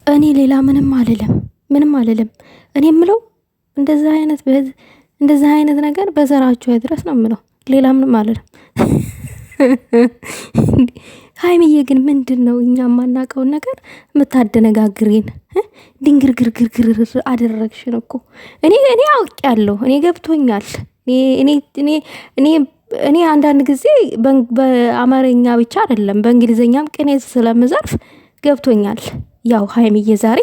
እኔ ሌላ ምንም አልልም። እኔ የምለው እንደዛ አይነት ነገር በዘራችሁ አይድረስ ነው የምለው። ሌላ ምንም አልልም። ሀይሚዬ ግን ምንድን ነው እኛ የማናውቀውን ነገር የምታደነጋግሬን? ድንግርግርግርግር አደረግሽን እኮ። እኔ አውቄያለሁ። እኔ ገብቶኛል። እኔ አንዳንድ ጊዜ በአማርኛ ብቻ አይደለም በእንግሊዝኛም ቅኔ ስለምዘርፍ ገብቶኛል። ያው ሀይሚዬ ዛሬ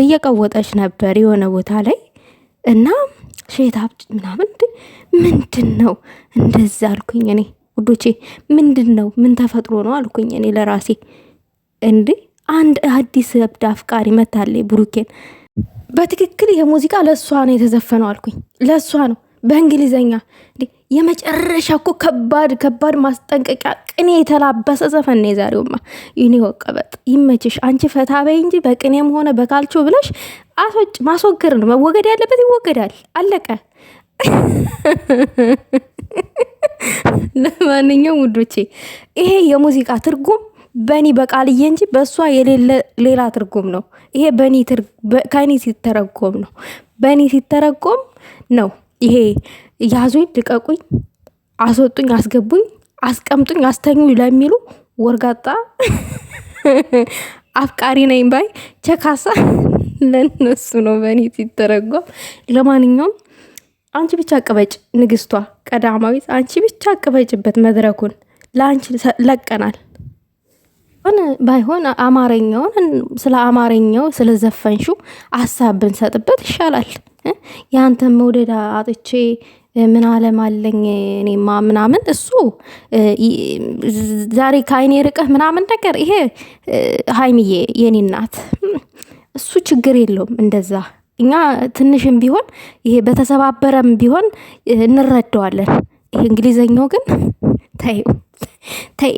እየቀወጠች ነበር የሆነ ቦታ ላይ እና ሼታብ ምናምን ምንድን ነው እንደዛ አልኩኝ እኔ ውዶቼ። ምንድን ነው ምን ተፈጥሮ ነው አልኩኝ እኔ ለራሴ። እንዴ አንድ አዲስ እብድ አፍቃሪ መታለች ብሩኬን። በትክክል ይሄ ሙዚቃ ለእሷ ነው የተዘፈነው አልኩኝ። ለእሷ ነው በእንግሊዘኛ። የመጨረሻ እኮ ከባድ ማስጠንቀቂያ ቅኔ የተላበሰ ዘፈን ነው የዛሬውማ። ይኔ ወቀበጥ ይመችሽ አንቺ ፈታ በይ እንጂ በቅኔም ሆነ በካልቾ ብለሽ ማስወገድ ነው። መወገድ ያለበት ይወገዳል። አለቀ። ለማንኛውም ውዶቼ ይሄ የሙዚቃ ትርጉም በኒ በቃልዬ እንጂ በእሷ የሌለ ሌላ ትርጉም ነው። ይሄ ከኒ ሲተረጎም ነው። በኒ ሲተረጎም ነው ይሄ ያዙኝ ልቀቁኝ፣ አስወጡኝ፣ አስገቡኝ፣ አስቀምጡኝ፣ አስተኙኝ ለሚሉ ወርጋጣ አፍቃሪ ነኝ ባይ ቸካሳ ለነሱ ነው በኒ ሲተረጎም። ለማንኛውም አንቺ ብቻ ቅበጭ ንግስቷ ቀዳማዊት፣ አንቺ ብቻ ቅበጭበት መድረኩን ለአንቺ ለቀናል። ባይሆን አማርኛውን ስለ አማርኛው ስለዘፈንሹ ሀሳብ ብንሰጥበት ይሻላል። ያንተን መውደድ አጥቼ ምን አለም አለኝ እኔማ ምናምን እሱ ዛሬ ከአይኔ ርቀህ ምናምን ነገር ይሄ ሀይሚዬ የኔ እናት እሱ ችግር የለውም። እንደዛ እኛ ትንሽም ቢሆን ይሄ በተሰባበረም ቢሆን እንረዳዋለን። ይሄ እንግሊዘኛው ግን ተይ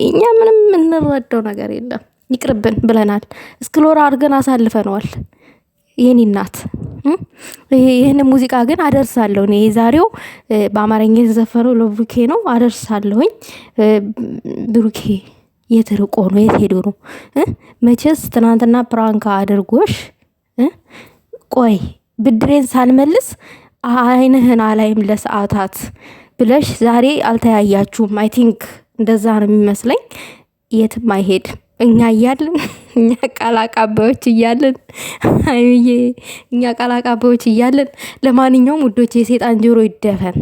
እኛ ምንም እንረዳው ነገር የለም ይቅርብን ብለናል። እስክሎራ አድርገን አሳልፈነዋል። የኔ እናት ይህን ሙዚቃ ግን አደርሳለሁ እኔ። ዛሬው በአማርኛ የተዘፈነው ለብሩኬ ነው። አደርሳለሁኝ። ብሩኬ የት ርቆ ነው? የት ሄዶ ነው? መቼስ ትናንትና ፕራንካ አድርጎሽ ቆይ ብድሬን ሳልመልስ አይንህን አላይም ለሰዓታት ብለሽ ዛሬ አልተያያችሁም። አይ ቲንክ እንደዛ ነው የሚመስለኝ። የትም አይሄድ እኛ እያለን እኛ ቃል አቀባዮች እያለን ሀይሚዬ እኛ ቃል አቀባዮች እያለን። ለማንኛውም ውዶቼ የሴጣን ጆሮ ይደፈን።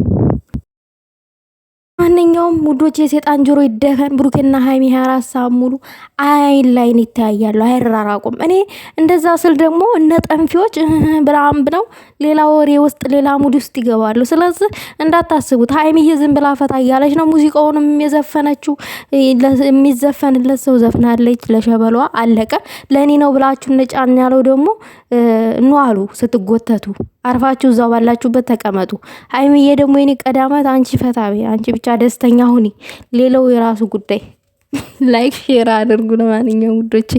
ማንኛውም ውዶቼ የሴጣን ጆሮ ይደፈን። ብሩኬና ሀይሚ 24 ሰዓት ሙሉ አይን ላይን ይተያያሉ፣ አይራራቁም። እኔ እንደዛ ስል ደግሞ እነ ጠንፊዎች ብራም ብለው ሌላ ወሬ ውስጥ ሌላ ሙድ ውስጥ ይገባሉ። ስለዚህ እንዳታስቡት። ሀይሚዬ ዝም ብላ ፈታ እያለች ነው ሙዚቃውንም የዘፈነችው። የሚዘፈንለት ሰው ዘፍናለች ለሸበሏ አለቀ። ለእኔ ነው ብላችሁ ነጫን ያለው ደግሞ ኑ አሉ ስትጎተቱ። አርፋችሁ እዛው ባላችሁበት ተቀመጡ። ሀይሚዬ ደግሞ የኔ ቀዳማት አንቺ ፈታቤ፣ አንቺ ብቻ ደስተኛ ሁኒ። ሌላው የራሱ ጉዳይ። ላይክ ሼር አድርጉ። ለማንኛውም ውዶቼ